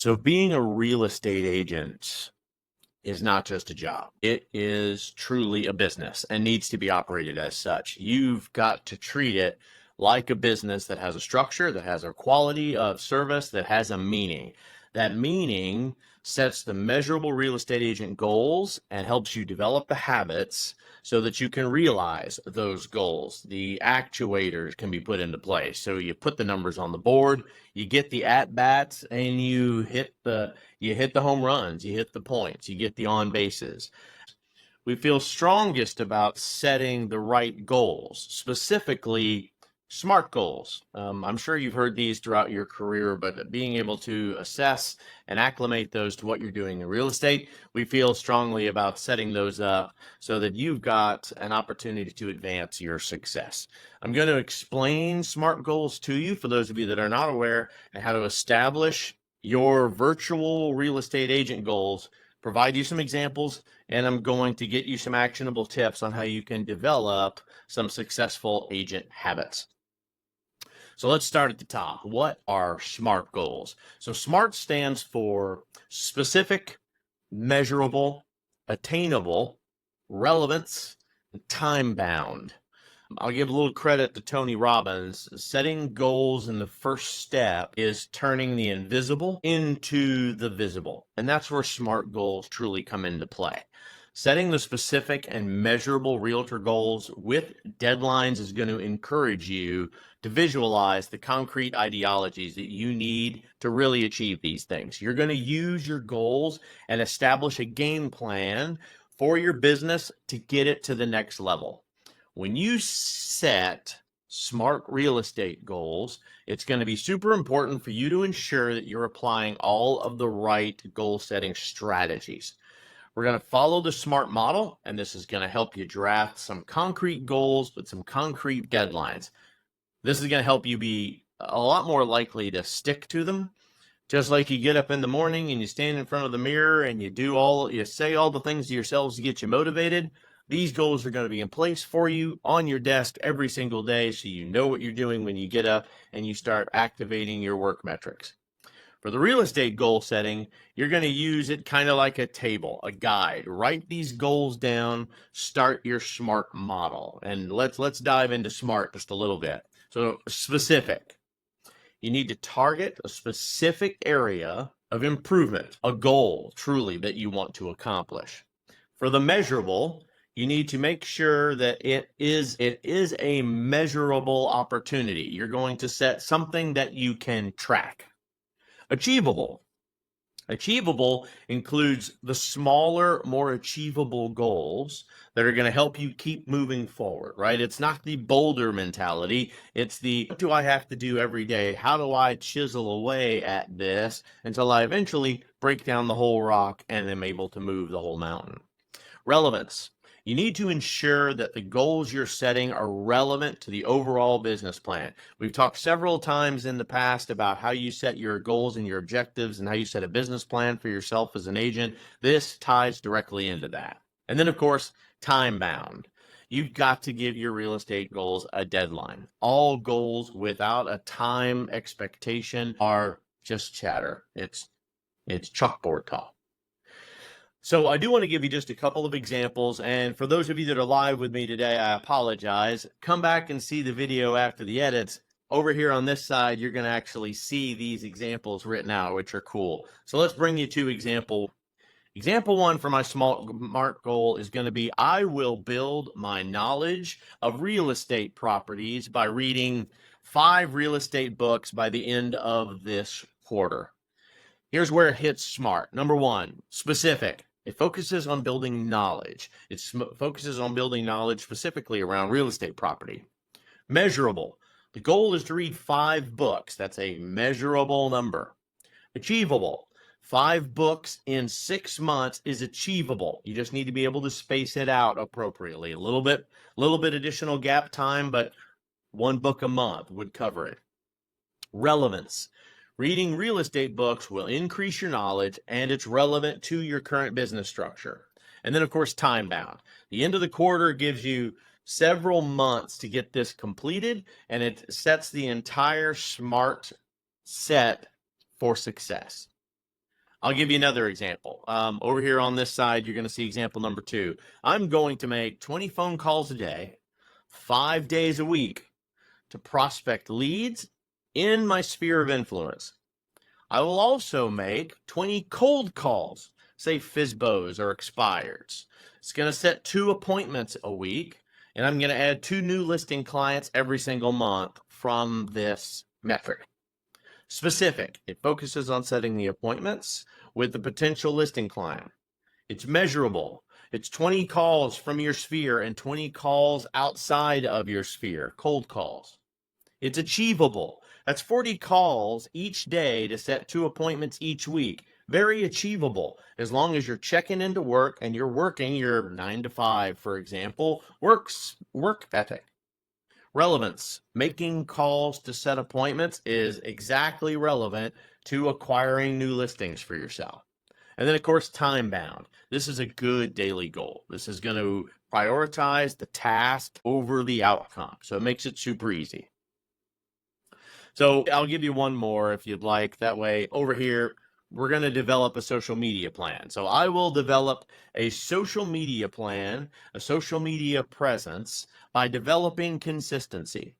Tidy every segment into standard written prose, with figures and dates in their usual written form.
So being a real estate agent is not just a job. It is truly a business and needs to be operated as such. You've got to treat it like a business that has a structure, that has a quality of service, that has a meaning. That meaning sets the measurable real estate agent goals and helps you develop the habits so that you can realize those goals. The actuators can be put into place. So you put the numbers on the board, you get the at bats, and you hit the home runs, you hit the points, you get the on bases. We feel strongest about setting the right goals, specifically SMART goals. I'm sure you've heard these throughout your career, but being able to assess and acclimate those to what you're doing in real estate, we feel strongly about setting those up so that you've got an opportunity to advance your success. I'm going to explain SMART goals to you for those of you that are not aware, and how to establish your virtual real estate agent goals, provide you some examples, and I'm going to get you some actionable tips on how you can develop some successful agent habits. So let's start at the top. What are SMART goals? So SMART stands for specific, measurable, attainable, relevance, and time bound. I'll give a little credit to Tony Robbins. Setting goals in the first step is turning the invisible into the visible. And that's where SMART goals truly come into play. Setting the specific and measurable realtor goals with deadlines is going to encourage you to visualize the concrete ideologies that you need to really achieve these things. You're going to use your goals and establish a game plan for your business to get it to the next level. When you set SMART real estate goals, it's going to be super important for you to ensure that you're applying all of the right goal setting strategies. We're going to follow the SMART model, and this is going to help you draft some concrete goals with some concrete deadlines. This is going to help you be a lot more likely to stick to them. Just like you get up in the morning and you stand in front of the mirror and you say all the things to yourselves to get you motivated. These goals are going to be in place for you on your desk every single day, so you know what you're doing when you get up and you start activating your work metrics. For the real estate goal setting, you're going to use it kind of like a table, a guide. Write these goals down, start your SMART model. And let's dive into SMART just a little bit. So specific. You need to target a specific area of improvement, a goal truly that you want to accomplish. For the measurable, you need to make sure that it is a measurable opportunity. You're going to set something that you can track. Achievable. Achievable includes the smaller, more achievable goals that are going to help you keep moving forward, right? It's not the boulder mentality. It's the, what do I have to do every day? How do I chisel away at this until I eventually break down the whole rock and am able to move the whole mountain? Relevance. You need to ensure that the goals you're setting are relevant to the overall business plan. We've talked several times in the past about how you set your goals and your objectives and how you set a business plan for yourself as an agent. This ties directly into that. And then, of course, time bound. You've got to give your real estate goals a deadline. All goals without a time expectation are just chatter. It's chalkboard talk. So I do want to give you just a couple of examples, and for those of you that are live with me today, I apologize. Come back and see the video after the edits. Over here on this side, you're going to actually see these examples written out, which are cool. So let's bring you to example. Example one for my SMART goal is going to be, I will build my knowledge of real estate properties by reading 5 real estate books by the end of this quarter. Here's where it hits SMART. Number 1, specific. It focuses on building knowledge. It focuses on building knowledge specifically around real estate property. Measurable. The goal is to read 5 books. That's a measurable number. Achievable. 5 books in 6 months is achievable. You just need to be able to space it out appropriately. A little bit additional gap time, but 1 book a month would cover it. Relevance. Reading real estate books will increase your knowledge, and it's relevant to your current business structure. And then, of course, time bound. The end of the quarter gives you several months to get this completed, and it sets the entire SMART set for success. I'll give you another example. Over here on this side, you're going to see example number 2. I'm going to make 20 phone calls a day, 5 days a week to prospect leads in my sphere of influence. I will also make 20 cold calls, say FISBOs or expireds. It's going to set 2 appointments a week, and I'm going to add 2 new listing clients every single month from this metric. Specific, it focuses on setting the appointments with the potential listing client. It's measurable. It's 20 calls from your sphere and 20 calls outside of your sphere, cold calls. It's achievable. That's 40 calls each day to set 2 appointments each week. Very achievable, as long as you're checking into work and you're working your 9 to 5, for example, work ethic. Relevance. Making calls to set appointments is exactly relevant to acquiring new listings for yourself. And then, of course, time bound. This is a good daily goal. This is going to prioritize the task over the outcome. So it makes it super easy. So I'll give you one more if you'd like. That way, over here, we're going to develop a social media plan. So I will develop a social media plan, a social media presence by developing consistency.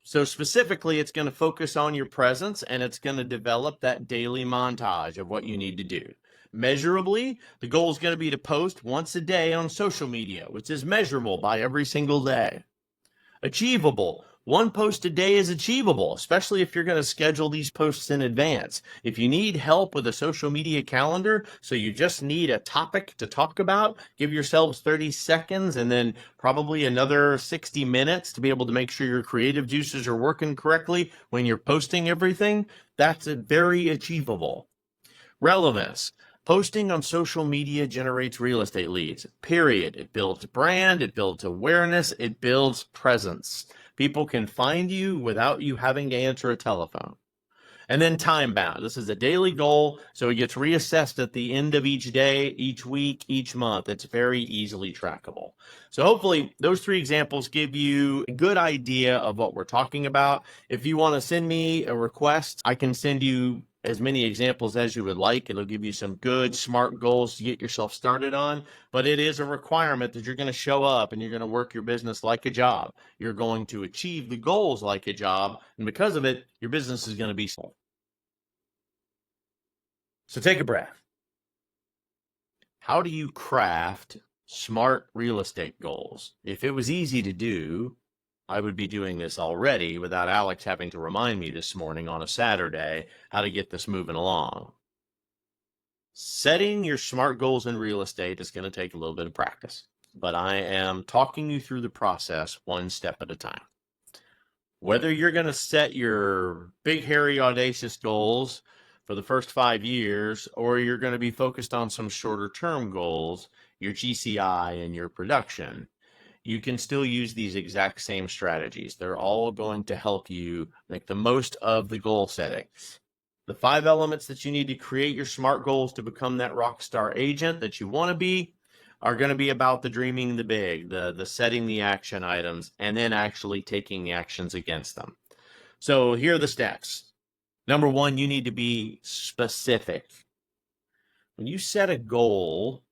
So specifically, it's going to focus on your presence, and it's going to develop that daily montage of what you need to do. Measurably, the goal is going to be to post once a day on social media, which is measurable by every single day. Achievable. 1 post a day is achievable, especially if you're going to schedule these posts in advance. If you need help with a social media calendar, so you just need a topic to talk about, give yourselves 30 seconds and then probably another 60 minutes to be able to make sure your creative juices are working correctly when you're posting everything. That's very achievable. Relevance. Posting on social media generates real estate leads, period. It builds brand, it builds awareness, it builds presence. People can find you without you having to answer a telephone. And then time bound. This is a daily goal, so it gets reassessed at the end of each day, each week, each month. It's very easily trackable. So hopefully those 3 examples give you a good idea of what we're talking about. If you want to send me a request, I can send you as many examples as you would like. It'll give you some good, smart goals to get yourself started on, but it is a requirement that you're going to show up and you're going to work your business like a job. You're going to achieve the goals like a job, and because of it, your business is going to be small. So take a breath. How do you craft smart real estate goals? If it was easy to do, I would be doing this already without Alex having to remind me this morning on a Saturday how to get this moving along. Setting your SMART goals in real estate is going to take a little bit of practice, but I am talking you through the process one step at a time. Whether you're going to set your big, hairy, audacious goals for the first 5 years, or you're going to be focused on some shorter term goals, your GCI and your production, you can still use these exact same strategies. They're all going to help you make the most of the goal setting. The 5 elements that you need to create your SMART goals to become that rock star agent that you want to be are going to be about the dreaming the big, the setting the action items, and then actually taking the actions against them. So here are the steps. Number 1, you need to be specific. When you set a goal,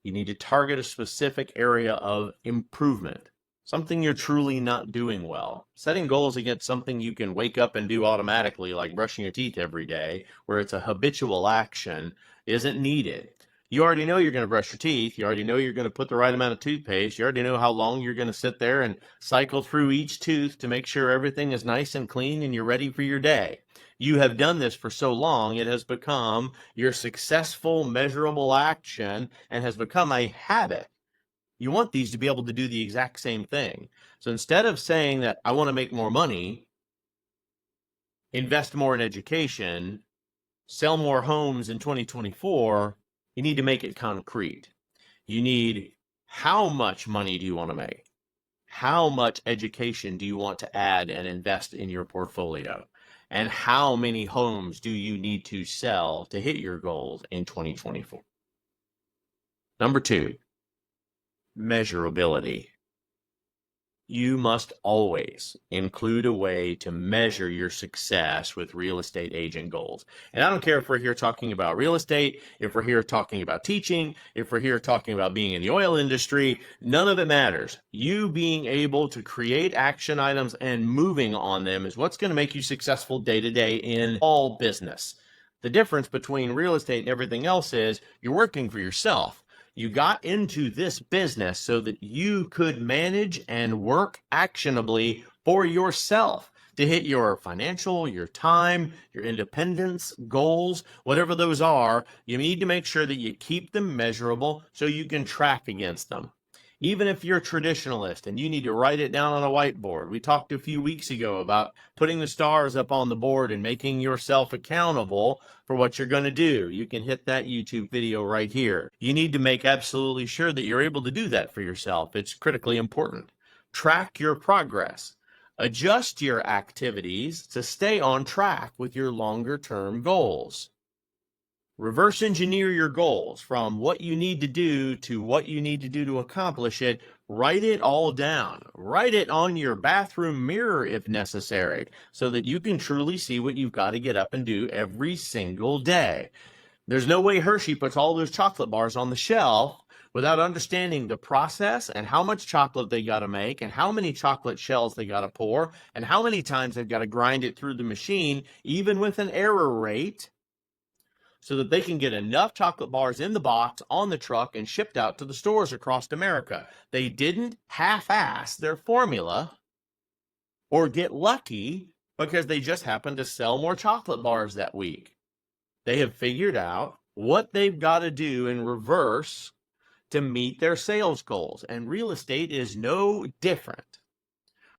you need to target a specific area of improvement, something you're truly not doing well. Setting goals against something you can wake up and do automatically, like brushing your teeth every day, where it's a habitual action, isn't needed. You already know you're going to brush your teeth. You already know you're going to put the right amount of toothpaste. You already know how long you're going to sit there and cycle through each tooth to make sure everything is nice and clean and you're ready for your day. You have done this for so long, it has become your successful, measurable action and has become a habit. You want these to be able to do the exact same thing. So instead of saying that I want to make more money, invest more in education, sell more homes in 2024, you need to make it concrete. You need, how much money do you want to make? How much education do you want to add and invest in your portfolio? And how many homes do you need to sell to hit your goals in 2024? Number 2, measurability. You must always include a way to measure your success with real estate agent goals. And I don't care if we're here talking about real estate, if we're here talking about teaching, if we're here talking about being in the oil industry, none of it matters. You being able to create action items and moving on them is what's going to make you successful day to day in all business. The difference between real estate and everything else is you're working for yourself. You got into this business so that you could manage and work actionably for yourself to hit your financial, your time, your independence goals, whatever those are. You need to make sure that you keep them measurable so you can track against them. Even if you're a traditionalist and you need to write it down on a whiteboard. We talked a few weeks ago about putting the stars up on the board and making yourself accountable for what you're going to do. You can hit that YouTube video right here. You need to make absolutely sure that you're able to do that for yourself. It's critically important. Track your progress. Adjust your activities to stay on track with your longer term goals. Reverse engineer your goals from what you need to do to what you need to do to accomplish it. Write it all down. Write it on your bathroom mirror if necessary, so that you can truly see what you've got to get up and do every single day. There's no way Hershey puts all those chocolate bars on the shelf without understanding the process and how much chocolate they got to make and how many chocolate shells they got to pour and how many times they've got to grind it through the machine, even with an error rate, so that they can get enough chocolate bars in the box on the truck and shipped out to the stores across America. They didn't half-ass their formula or get lucky because they just happened to sell more chocolate bars that week. They have figured out what they've got to do in reverse to meet their sales goals, and real estate is no different.